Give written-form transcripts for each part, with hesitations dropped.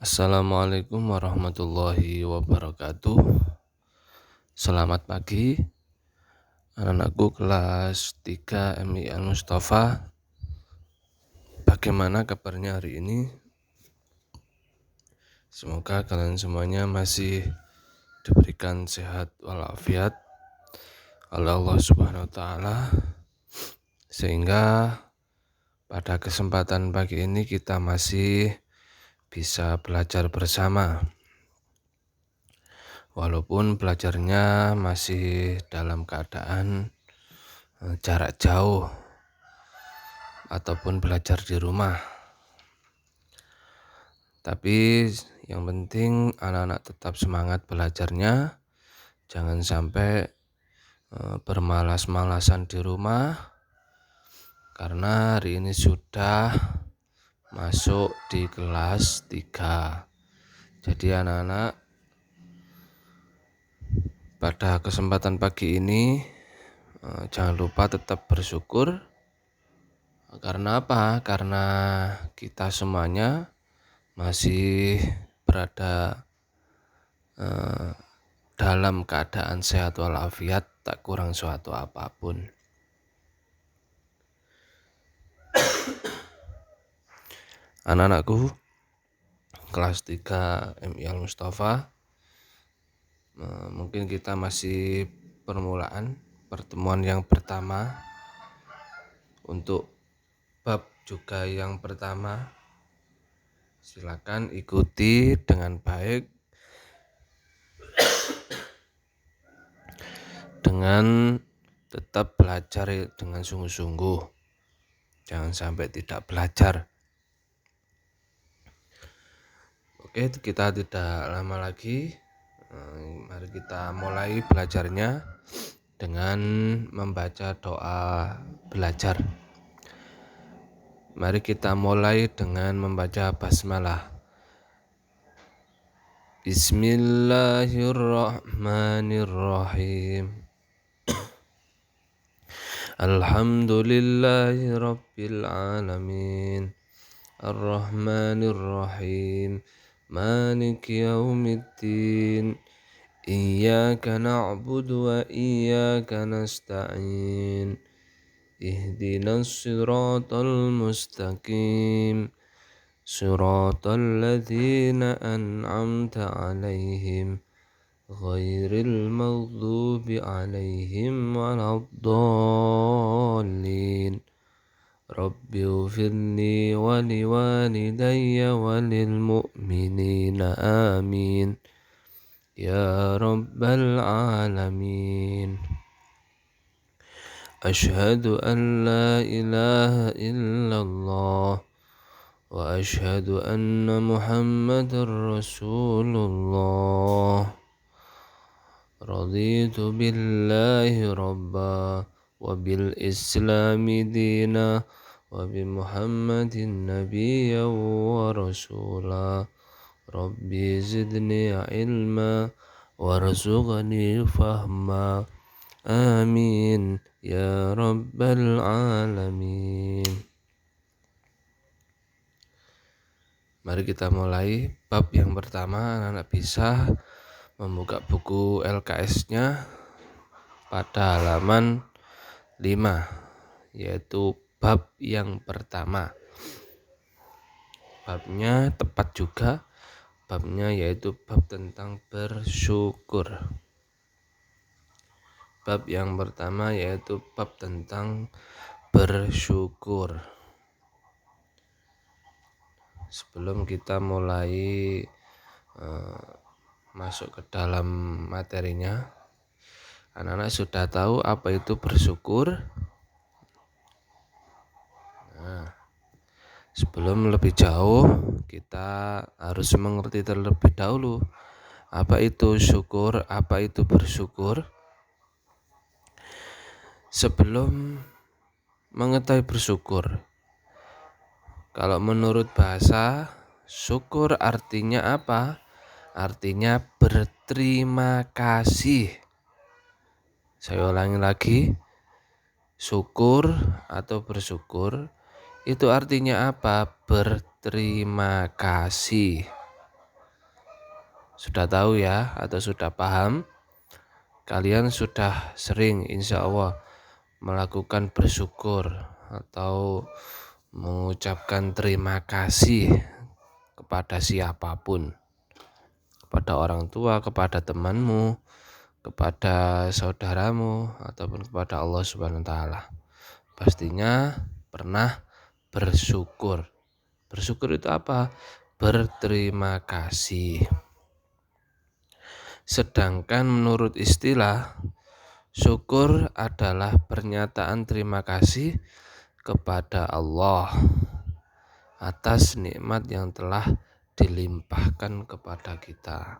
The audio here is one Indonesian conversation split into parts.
Assalamualaikum warahmatullahi wabarakatuh. Selamat pagi, anak-anakku kelas 3 MI Al Mustafa. Bagaimana kabarnya hari ini? Semoga kalian semuanya masih diberikan sehat walafiat oleh Allah Subhanahu wa taala, sehingga pada kesempatan pagi ini kita masih bisa belajar bersama. Walaupun belajarnya masih dalam keadaan jarak jauh ataupun belajar di rumah. Tapi yang penting anak-anak tetap semangat belajarnya. Jangan sampai bermalas-malasan di rumah, karena hari ini sudah masuk di kelas 3. Jadi anak-anak, pada kesempatan pagi ini jangan lupa tetap bersyukur. Karena apa? Karena kita semuanya masih berada dalam keadaan sehat walafiat, tak kurang suatu apapun. Anak-anakku kelas 3 MI Al Mustafa, mungkin kita masih pertemuan yang pertama. Untuk bab juga yang pertama, silakan ikuti dengan baik, dengan tetap belajar dengan sungguh-sungguh. Jangan sampai tidak belajar. Oke, kita tidak lama lagi. Mari kita mulai belajarnya dengan membaca doa belajar. Mari kita mulai dengan membaca basmalah. Bismillahirrahmanirrahim. Alhamdulillahi rabbil alamin. Ar-Rahmanir-Rahim. Maliki yaumiddin. Iyyaka na'budu wa iyyaka nasta'in. Ihdinas siratal mustaqim. Siratal ladzina an'amta 'alaihim ghairil maghdubi 'alaihim waladdallin. Rabbi ighfirli wa liwalidayya wa lil mu'minina amin ya rabbal alamin. Asyhadu an la ilaha illallah wa asyhadu anna Muhammadar Rasulullah. Raditu billahi rabba wa bil islami dina wa bi Muhammadin nabiyya wa rasula. Rabbi zidni ilma warzuqni fahma. Amin ya rabbal alamin. Mari kita mulai bab yang pertama. Anak-anak bisa membuka buku LKS-nya pada halaman 5, yaitu bab yang pertama. Babnya tepat juga, babnya yaitu bab tentang bersyukur. Bab yang pertama yaitu bab tentang bersyukur. Sebelum kita mulai masuk ke dalam materinya, anak-anak sudah tahu apa itu bersyukur? Nah, sebelum lebih jauh, kita harus mengerti terlebih dahulu apa itu syukur, apa itu bersyukur. Sebelum mengetahui bersyukur, kalau menurut bahasa, syukur artinya apa? Artinya berterima kasih. Saya ulangi lagi, syukur atau bersyukur itu artinya apa? Berterima kasih. Sudah tahu ya atau sudah paham? Kalian sudah sering insya Allah melakukan bersyukur atau mengucapkan terima kasih kepada siapapun, kepada orang tua, kepada temanmu, kepada saudaramu, ataupun kepada Allah Subhanahu wa taala. Pastinya pernah bersyukur. Bersyukur itu apa? Berterima kasih. Sedangkan menurut istilah, syukur adalah pernyataan terima kasih kepada Allah atas nikmat yang telah dilimpahkan kepada kita.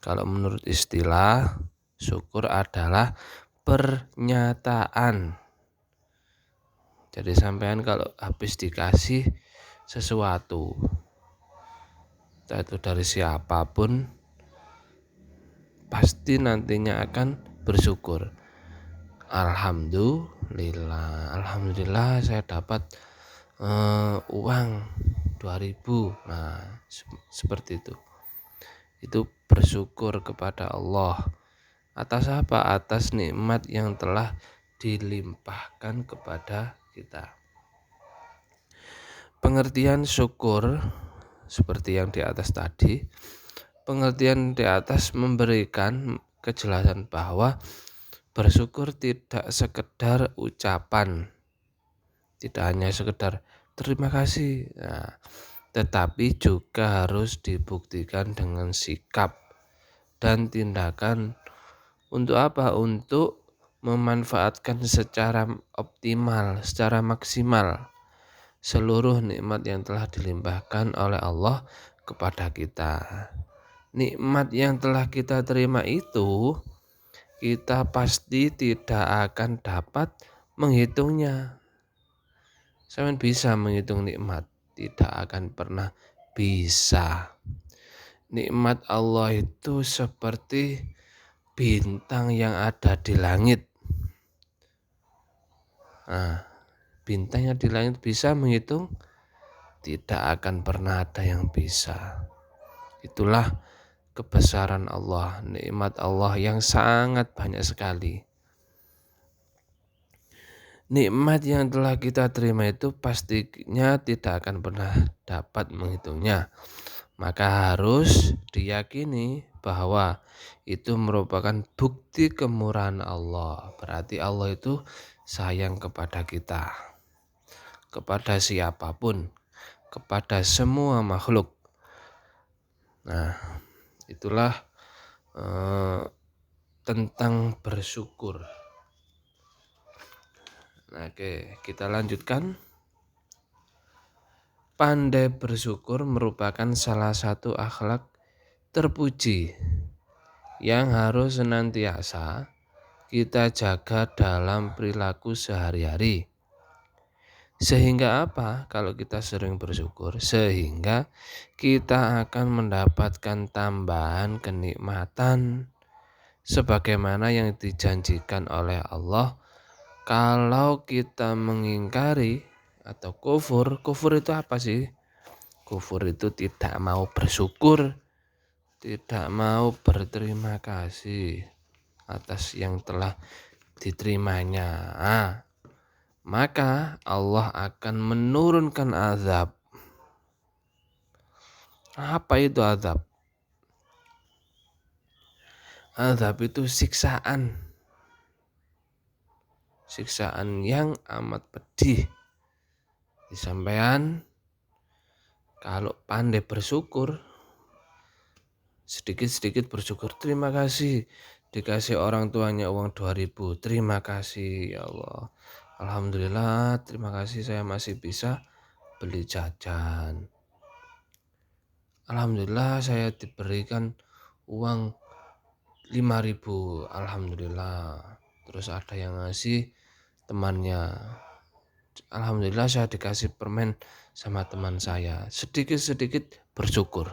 Kalau menurut istilah, syukur adalah pernyataan. Jadi sampean kalau habis dikasih sesuatu, entah itu dari siapapun, pasti nantinya akan bersyukur. Alhamdulillah saya dapat uang 2000. Nah, seperti itu. Itu bersyukur kepada Allah. Atas apa? Atas nikmat yang telah dilimpahkan kepada kita. Pengertian syukur seperti yang di atas tadi, pengertian di atas memberikan kejelasan bahwa bersyukur tidak sekedar ucapan, tidak hanya sekedar terima kasih, tetapi juga harus dibuktikan dengan sikap dan tindakan. Untuk apa? Untuk memanfaatkan secara optimal, secara maksimal seluruh nikmat yang telah dilimpahkan oleh Allah kepada kita. Nikmat yang telah kita terima itu kita pasti tidak akan dapat menghitungnya. Saya bisa menghitung nikmat, tidak akan pernah bisa. Nikmat Allah itu seperti bintang yang ada di langit. Nah, bintang yang di langit bisa menghitung? Tidak akan pernah ada yang bisa. Itulah kebesaran Allah, nikmat Allah yang sangat banyak sekali. Nikmat yang telah kita terima itu pastinya tidak akan pernah dapat menghitungnya. Maka harus diyakini bahwa itu merupakan bukti kemurahan Allah. Berarti Allah itu sayang kepada kita, kepada siapapun, kepada semua makhluk. Nah, itulah tentang bersyukur. Nah, oke, kita lanjutkan. Pandai bersyukur merupakan salah satu akhlak terpuji yang harus senantiasa kita jaga dalam perilaku sehari-hari. Sehingga apa? Kalau kita sering bersyukur, sehingga kita akan mendapatkan tambahan kenikmatan sebagaimana yang dijanjikan oleh Allah. Kalau kita mengingkari atau kufur itu apa sih? Kufur itu tidak mau bersyukur, tidak mau berterima kasih atas yang telah diterimanya. Maka Allah akan menurunkan azab. Apa itu azab? Azab itu siksaan. Siksaan yang amat pedih. Disampaikan kalau pandai bersyukur, sedikit-sedikit bersyukur, terima kasih. Dikasih orang tuanya uang 2000, terima kasih ya Allah. Alhamdulillah, terima kasih saya masih bisa beli jajan. Alhamdulillah saya diberikan uang 5000, alhamdulillah. Terus ada yang ngasih temannya, alhamdulillah saya dikasih permen sama teman saya. Sedikit-sedikit bersyukur.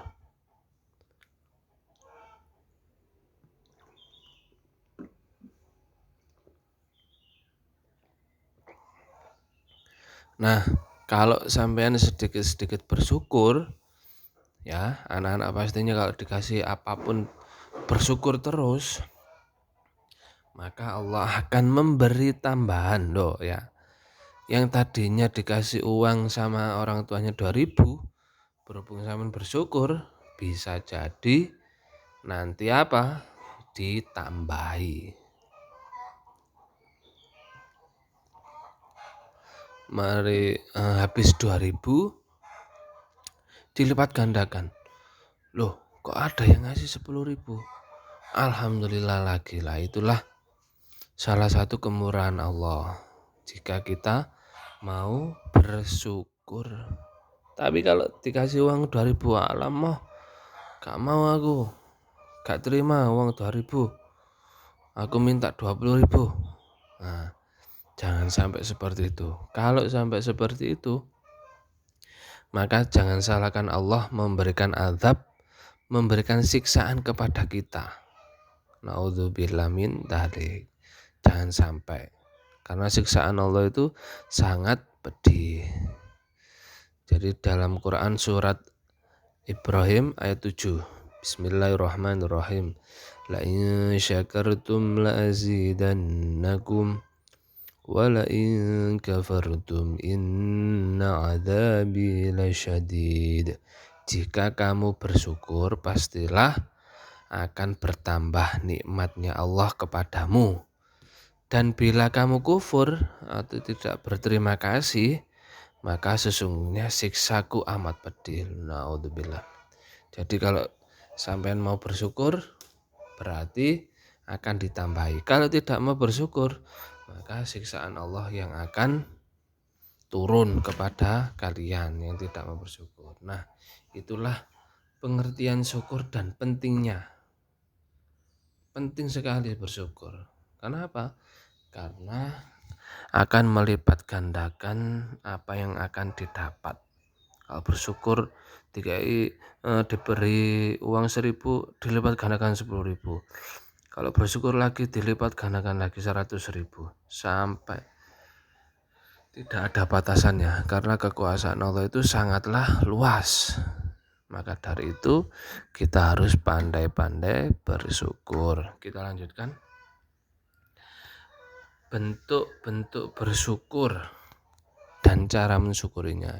Nah, kalau sampean sedikit-sedikit bersyukur, Ya, anak-anak pastinya kalau dikasih apapun bersyukur terus, maka Allah akan memberi tambahan loh ya. Yang tadinya dikasih uang sama orang tuanya 2.000, berhubung sama bersyukur, bisa jadi nanti apa? Ditambahi. Mari habis 2.000 dilipat gandakan. Loh, kok ada yang ngasih 10.000? Alhamdulillah lagi lah. Itulah salah satu kemurahan Allah. Jika kita mau bersyukur. Tapi kalau dikasih uang 2.000, alam gak mau aku. Gak terima uang 2.000. Aku minta 20.000. Nah, jangan sampai seperti itu. Kalau sampai seperti itu, maka jangan salahkan Allah memberikan azab, memberikan siksaan kepada kita. Naudzubillah min dzalik. Jangan sampai. Karena siksaan Allah itu sangat pedih. Jadi dalam Quran surat Ibrahim ayat 7. Bismillahirrahmanirrahim. La in syakartum la azidannakum wa la in kafartum inna adzabi lasyadid. Jika kamu bersyukur, pastilah akan bertambah nikmatnya Allah kepadamu. Dan bila kamu kufur atau tidak berterima kasih, maka sesungguhnya siksaku amat pedih. Naudzubillah. Jadi kalau sampean mau bersyukur, berarti akan ditambahi. Kalau tidak mau bersyukur, maka siksaan Allah yang akan turun kepada kalian yang tidak mau bersyukur. Nah, itulah pengertian syukur dan pentingnya. Penting sekali bersyukur. Kenapa? Karena akan melipat gandakan apa yang akan didapat. Kalau bersyukur diberi uang 1.000, dilipat gandakan 10.000. Kalau bersyukur lagi dilipat gandakan lagi 100.000. Sampai tidak ada batasannya, karena kekuasaan Allah itu sangatlah luas. Maka dari itu kita harus pandai-pandai bersyukur. Kita lanjutkan. Bentuk-bentuk bersyukur dan cara mensyukurinya.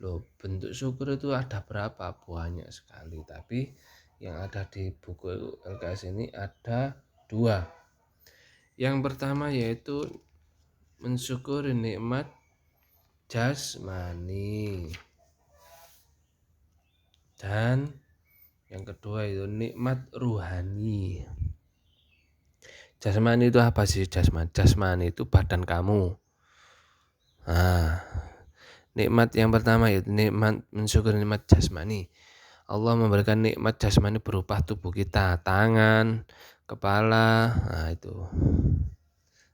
Loh, bentuk syukur itu ada berapa? Banyak sekali. Tapi yang ada di buku LKS ini ada 2. Yang pertama yaitu mensyukuri nikmat jasmani. Dan yang kedua itu nikmat ruhani. Jasmani itu apa sih jasmani? Jasmani itu badan kamu. Nah, nikmat yang pertama yaitu nikmat mensyukuri nikmat jasmani. Allah memberikan nikmat jasmani berupa tubuh kita, tangan, kepala, nah itu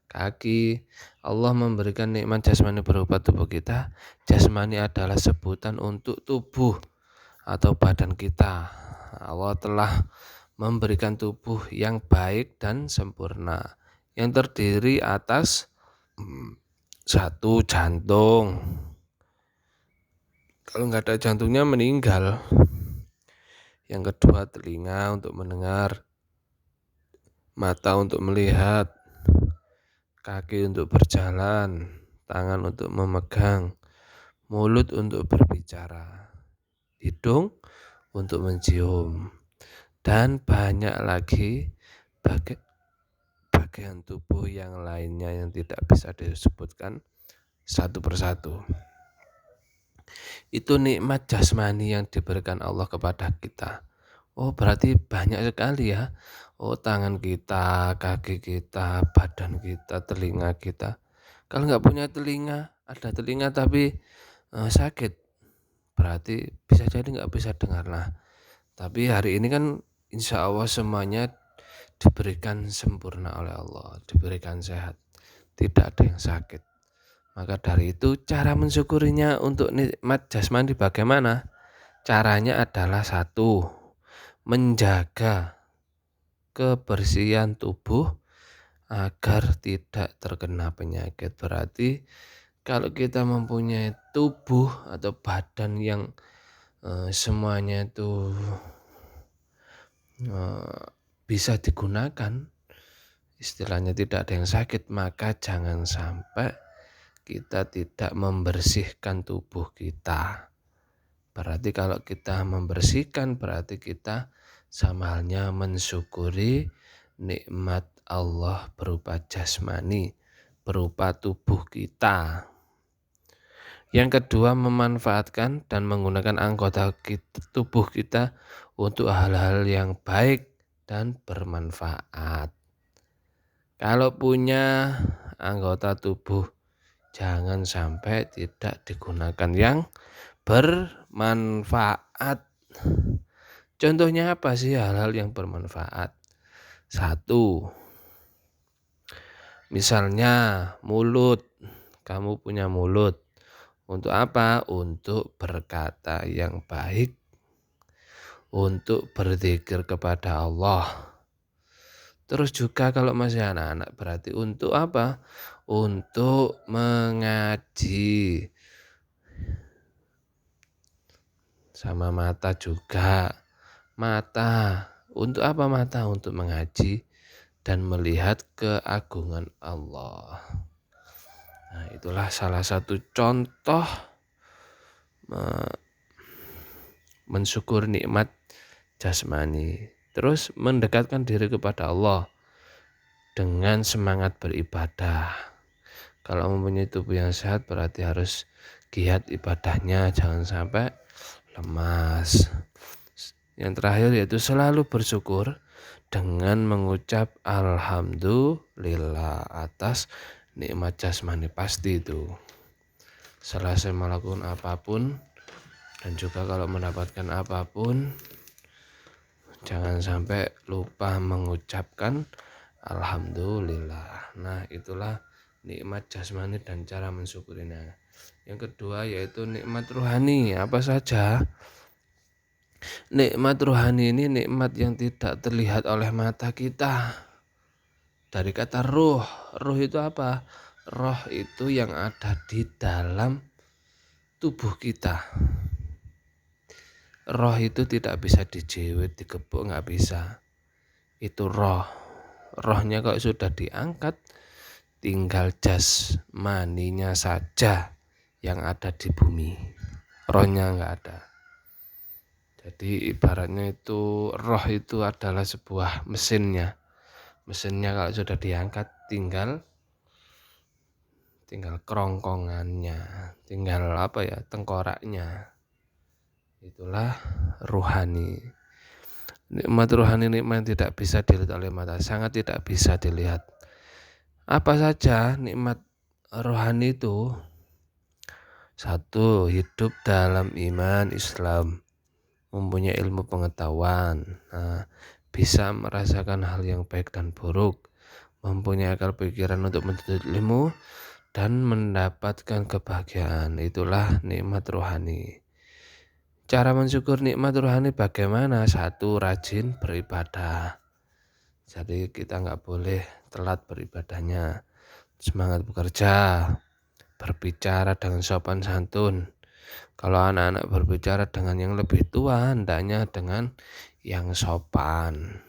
kaki. Allah memberikan nikmat jasmani berupa tubuh kita. Jasmani adalah sebutan untuk tubuh atau badan kita. Allah telah memberikan tubuh yang baik dan sempurna, yang terdiri atas 1 jantung. Kalau nggak ada jantungnya meninggal. Yang kedua telinga untuk mendengar, mata untuk melihat, kaki untuk berjalan, tangan untuk memegang, mulut untuk berbicara, hidung untuk mencium, dan banyak lagi bagian tubuh yang lainnya yang tidak bisa disebutkan satu persatu. Itu nikmat jasmani yang diberikan Allah kepada kita. Oh, berarti banyak sekali ya. Oh, tangan kita, kaki kita, badan kita, telinga kita. Kalau nggak punya telinga, ada telinga tapi sakit, berarti bisa jadi nggak bisa dengar. Nah, tapi hari ini kan insya Allah semuanya diberikan sempurna oleh Allah, diberikan sehat, tidak ada yang sakit. Maka dari itu cara mensyukurinya untuk nikmat jasmani bagaimana? Caranya adalah 1, menjaga kebersihan tubuh agar tidak terkena penyakit. Berarti kalau kita mempunyai tubuh atau badan yang semuanya itu bisa digunakan, istilahnya tidak ada yang sakit, maka jangan sampai kita tidak membersihkan tubuh kita. Berarti kalau kita membersihkan, berarti kita sama halnya mensyukuri nikmat Allah berupa jasmani, berupa tubuh kita. Yang kedua, memanfaatkan dan menggunakan anggota tubuh kita untuk hal-hal yang baik dan bermanfaat. Kalau punya anggota tubuh, jangan sampai tidak digunakan yang bermanfaat. Contohnya apa sih hal-hal yang bermanfaat? Satu, misalnya mulut. Kamu punya mulut. Untuk apa? Untuk berkata yang baik, untuk berzikir kepada Allah. Terus juga kalau masih anak-anak berarti untuk apa? Untuk mengaji. Sama mata juga. Mata. Untuk apa mata? Untuk mengaji dan melihat keagungan Allah. Nah, itulah salah satu contoh mensyukur nikmat jasmani. Terus mendekatkan diri kepada Allah dengan semangat beribadah. Kalau mempunyai tubuh yang sehat berarti harus giat ibadahnya, jangan sampai lemas. Yang terakhir yaitu selalu bersyukur dengan mengucap alhamdulillah atas nikmat jasmani. Pasti itu selesai melakukan apapun dan juga kalau mendapatkan apapun, jangan sampai lupa mengucapkan alhamdulillah. Nah, itulah nikmat jasmani dan cara mensyukurinya. Yang kedua yaitu nikmat rohani. Apa saja? Nikmat rohani ini nikmat yang tidak terlihat oleh mata kita. Dari kata ruh. Ruh itu apa? Roh itu yang ada di dalam tubuh kita. Roh itu tidak bisa dijewet, digebuk, nggak bisa. Itu roh. Rohnya kalau sudah diangkat, tinggal jasmaninya saja yang ada di bumi. Rohnya nggak ada. Jadi ibaratnya itu roh itu adalah sebuah mesinnya. Mesinnya kalau sudah diangkat tinggal kerongkongannya, tinggal tengkoraknya. Itulah ruhani. Nikmat rohani, nikmat yang tidak bisa dilihat oleh mata, sangat tidak bisa dilihat. Apa saja nikmat rohani itu? Satu, hidup dalam iman Islam, mempunyai ilmu pengetahuan, bisa merasakan hal yang baik dan buruk, mempunyai akal pikiran untuk menuntut ilmu, dan mendapatkan kebahagiaan. Itulah nikmat rohani. Cara mensyukur nikmat rohani bagaimana? Satu, rajin beribadah. Jadi kita nggak boleh telat beribadahnya. Semangat bekerja, berbicara dengan sopan santun. Kalau anak-anak berbicara dengan yang lebih tua, hendaknya dengan yang sopan.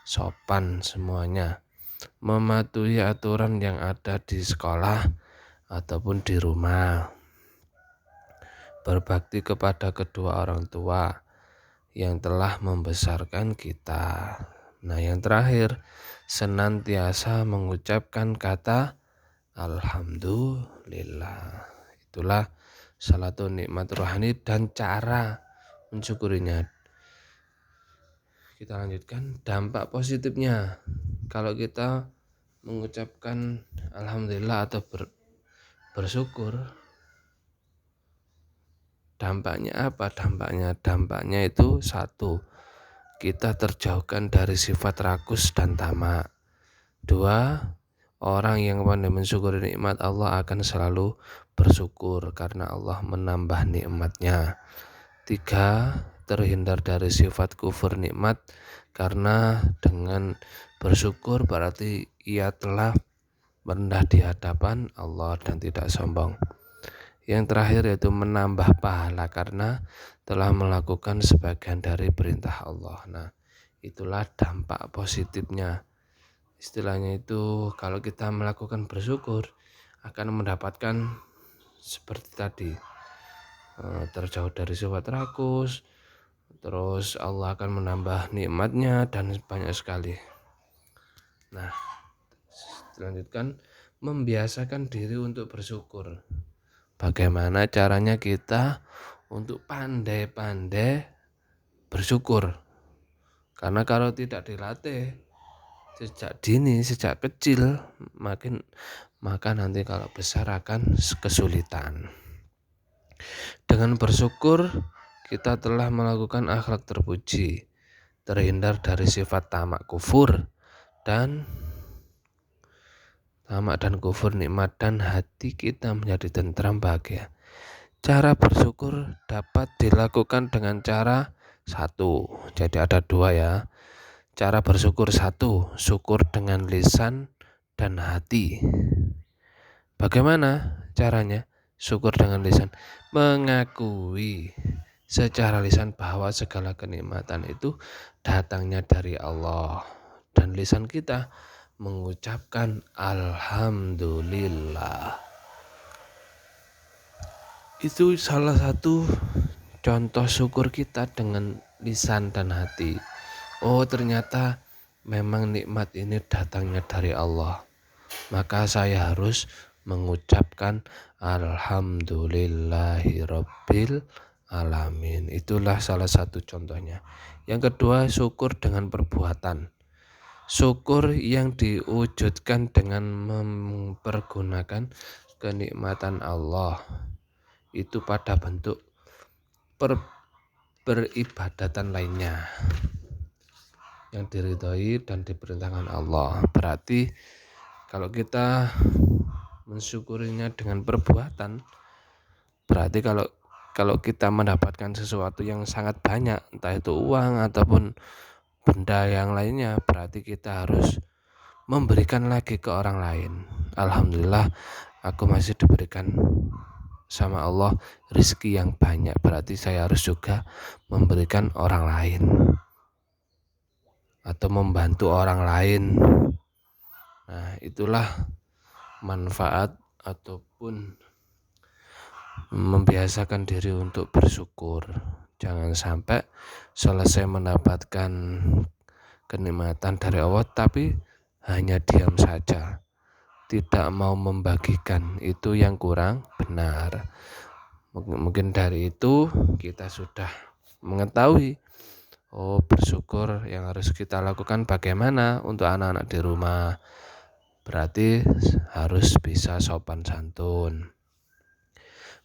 Sopan semuanya. Mematuhi aturan yang ada di sekolah ataupun di rumah. Berbakti kepada kedua orang tua yang telah membesarkan kita. Nah, yang terakhir, senantiasa mengucapkan kata alhamdulillah. Itulah salah satu nikmat rohani dan cara mensyukurinya. Kita lanjutkan dampak positifnya. Kalau kita mengucapkan alhamdulillah atau bersyukur, dampaknya apa? Dampaknya itu satu, kita terjauhkan dari sifat rakus dan tamak. Dua, orang yang pandai mensyukuri nikmat Allah akan selalu bersyukur karena Allah menambah nikmatnya. Tiga, terhindar dari sifat kufur nikmat karena dengan bersyukur berarti ia telah merendah di hadapan Allah dan tidak sombong. Yang terakhir yaitu menambah pahala karena telah melakukan sebagian dari perintah Allah. Nah, itulah dampak positifnya. Istilahnya itu kalau kita melakukan bersyukur akan mendapatkan seperti tadi, terjauh dari sifat rakus, terus Allah akan menambah nikmatnya dan banyak sekali. Nah, selanjutnya membiasakan diri untuk bersyukur. Bagaimana caranya kita untuk pandai-pandai bersyukur? Karena kalau tidak dilatih sejak dini, sejak kecil, maka nanti kalau besar akan kesulitan. Dengan bersyukur kita telah melakukan akhlak terpuji, terhindar dari sifat tamak dan kufur nikmat, dan hati kita menjadi tentram bahagia. Cara bersyukur dapat dilakukan dengan cara satu. Jadi ada dua ya. Cara bersyukur satu, syukur dengan lisan dan hati. Bagaimana caranya? Syukur dengan lisan, mengakui secara lisan bahwa segala kenikmatan itu datangnya dari Allah, dan lisan kita mengucapkan alhamdulillah. Itu salah satu contoh syukur kita dengan lisan dan hati. Oh, ternyata memang nikmat ini datangnya dari Allah. Maka saya harus mengucapkan alhamdulillahirabbil alamin. Itulah salah satu contohnya. Yang kedua, syukur dengan perbuatan. Syukur yang diwujudkan dengan mempergunakan kenikmatan Allah itu pada bentuk beribadatan lainnya yang diridhoi dan diperintahkan Allah. Berarti kalau kita mensyukurinya dengan perbuatan, berarti kalau kita mendapatkan sesuatu yang sangat banyak, entah itu uang ataupun benda yang lainnya, berarti kita harus memberikan lagi ke orang lain. Alhamdulillah aku masih diberikan sama Allah rezeki yang banyak, berarti saya harus juga memberikan orang lain atau membantu orang lain. Nah, itulah manfaat ataupun membiasakan diri untuk bersyukur. Jangan sampai selesai mendapatkan kenikmatan dari Allah tapi hanya diam saja, tidak mau membagikan. Itu yang kurang benar. Mungkin dari itu kita sudah mengetahui, oh, bersyukur yang harus kita lakukan bagaimana untuk anak-anak di rumah. Berarti harus bisa sopan santun,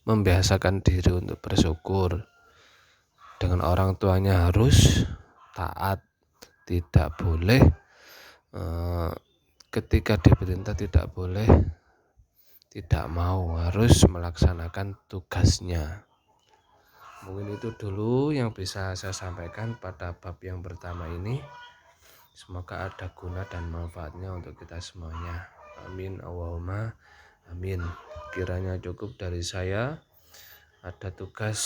membiasakan diri untuk bersyukur. Dengan orang tuanya harus taat, tidak boleh ketika diperintah tidak boleh tidak mau, harus melaksanakan tugasnya. Mungkin itu dulu yang bisa saya sampaikan pada bab yang pertama ini. Semoga ada guna dan manfaatnya untuk kita semuanya. Amin, Allahumma amin. Kiranya cukup dari saya. Ada tugas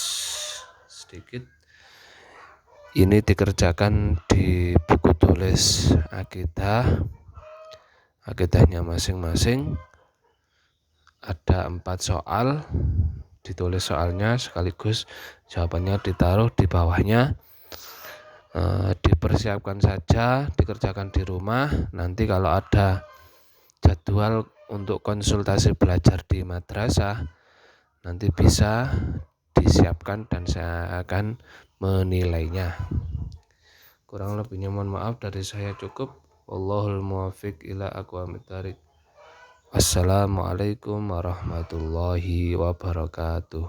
sedikit, ini dikerjakan di buku tulis akidahnya masing-masing. Ada 4 soal, ditulis soalnya sekaligus jawabannya ditaruh di bawahnya. Dipersiapkan saja, dikerjakan di rumah. Nanti kalau ada jadwal untuk konsultasi belajar di madrasah, nanti bisa disiapkan dan saya akan menilainya. Kurang lebihnya mohon maaf, dari saya cukup. Wallahul muwaffiq ila aqwamit thoriq. Wassalamualaikum warahmatullahi wabarakatuh.